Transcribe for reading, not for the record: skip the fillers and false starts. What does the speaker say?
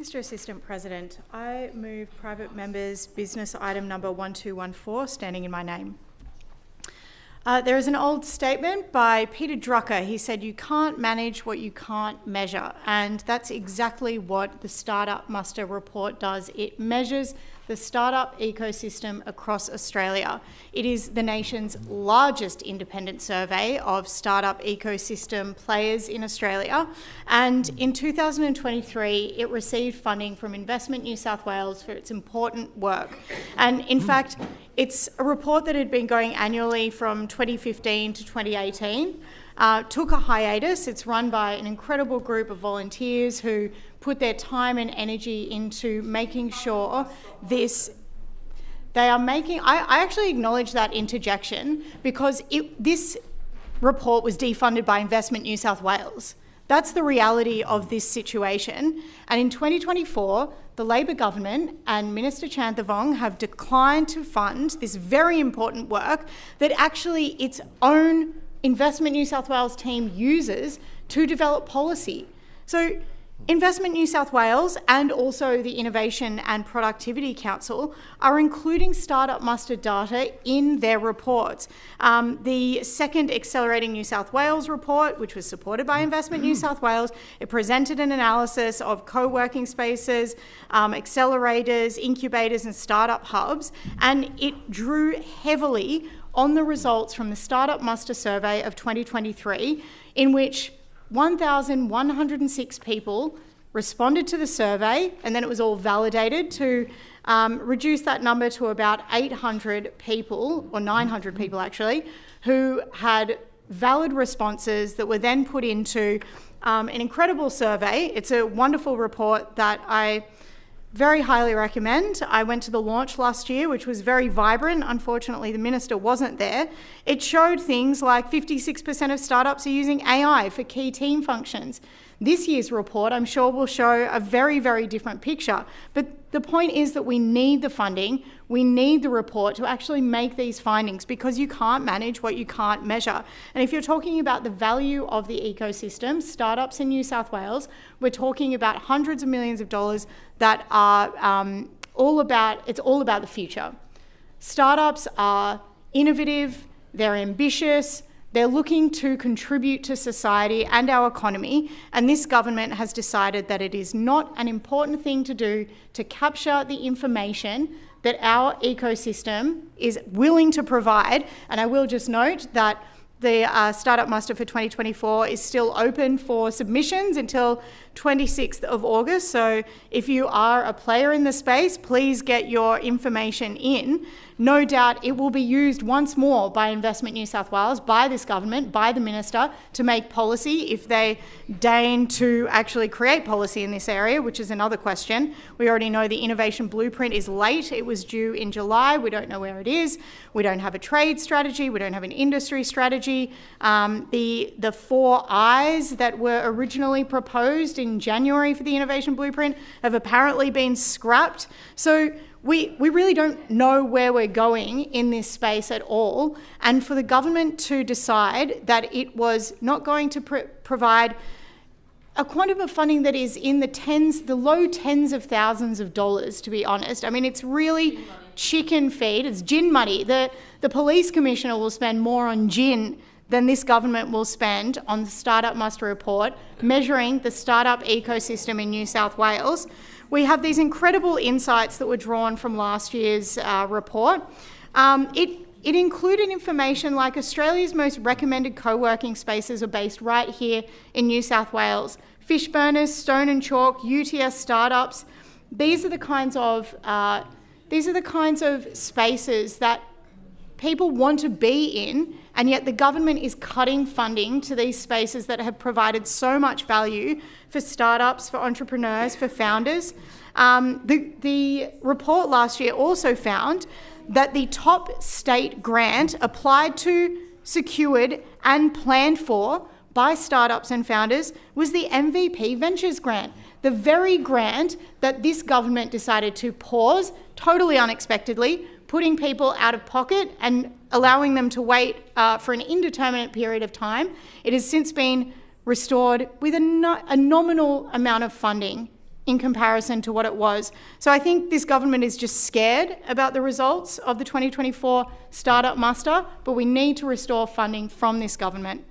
Mr. Assistant President, I move private members business item number 1214, standing in my name. There is an old statement by Peter Drucker. He said, "You can't manage what you can't measure." And that's exactly what the Startup Muster report does. It measures the startup ecosystem across Australia. It is the nation's largest independent survey of startup ecosystem players in Australia. And in 2023, it received funding from Investment New South Wales for its important work. And in fact, it's a report that had been going annually from 2015 to 2018, took a hiatus. It's run by an incredible group of volunteers who put their time and energy into making sure this. I actually acknowledge that interjection because this report was defunded by Investment New South Wales. That's the reality of this situation. And in 2024, the Labor Government and Minister Chanthivong have declined to fund this very important work that actually its own Investment New South Wales team uses to develop policy. So Investment New South Wales and also the Innovation and Productivity Council are including Startup Muster data in their reports. The second Accelerating New South Wales report, which was supported by Investment New South Wales, it presented an analysis of co-working spaces, accelerators, incubators and startup hubs, and it drew heavily on the results from the Startup Muster survey of 2023, in which 1,106 people responded to the survey, and then it was all validated to reduce that number to about 800 people, or 900 people actually, who had valid responses that were then put into an incredible survey. It's a wonderful report that I very highly recommend. I went to the launch last year, which was very vibrant. Unfortunately, the minister wasn't there. It showed things like 56% of startups are using AI for key team functions. This year's report, I'm sure, will show a very, very different picture. But the point is that we need the funding, we need the report to actually make these findings, because you can't manage what you can't measure. And if you're talking about the value of the ecosystem, startups in New South Wales, we're talking about hundreds of millions of dollars that are all about the future. Startups are innovative, they're ambitious, they're looking to contribute to society and our economy, and this government has decided that it is not an important thing to do to capture the information that our ecosystem is willing to provide. And I will just note that the Startup Muster for 2024 is still open for submissions until 26th of August. So if you are a player in the space, please get your information in. No doubt it will be used once more by Investment New South Wales, by this government, by the minister, to make policy if they deign to actually create policy in this area, which is another question. We already know the innovation blueprint is late. It was due in July. We don't know where it is. We don't have a trade strategy. We don't have an industry strategy. The 4 I's that were originally proposed in January for the innovation blueprint have apparently been scrapped. So we really don't know where we're going in this space at all. And for the government to decide that it was not going to provide a quantum of funding that is in the low tens of thousands of dollars, to be honest. I mean, it's really chicken feed. It's gin money. The police commissioner will spend more on gin than this government will spend on the Startup Muster report, measuring the startup ecosystem in New South Wales. We have these incredible insights that were drawn from last year's report. It included information like Australia's most recommended co-working spaces are based right here in New South Wales. Fishburners, Stone and Chalk, UTS startups. These are the kinds of spaces that people want to be in, and yet the government is cutting funding to these spaces that have provided so much value for startups, for entrepreneurs, for founders. The report last year also found that the top state grant applied to, secured and planned for by startups and founders was the MVP Ventures grant, the very grant that this government decided to pause totally unexpectedly, putting people out of pocket and allowing them to wait for an indeterminate period of time. It has since been restored with a nominal amount of funding in comparison to what it was. So I think this government is just scared about the results of the 2024 startup muster, but we need to restore funding from this government.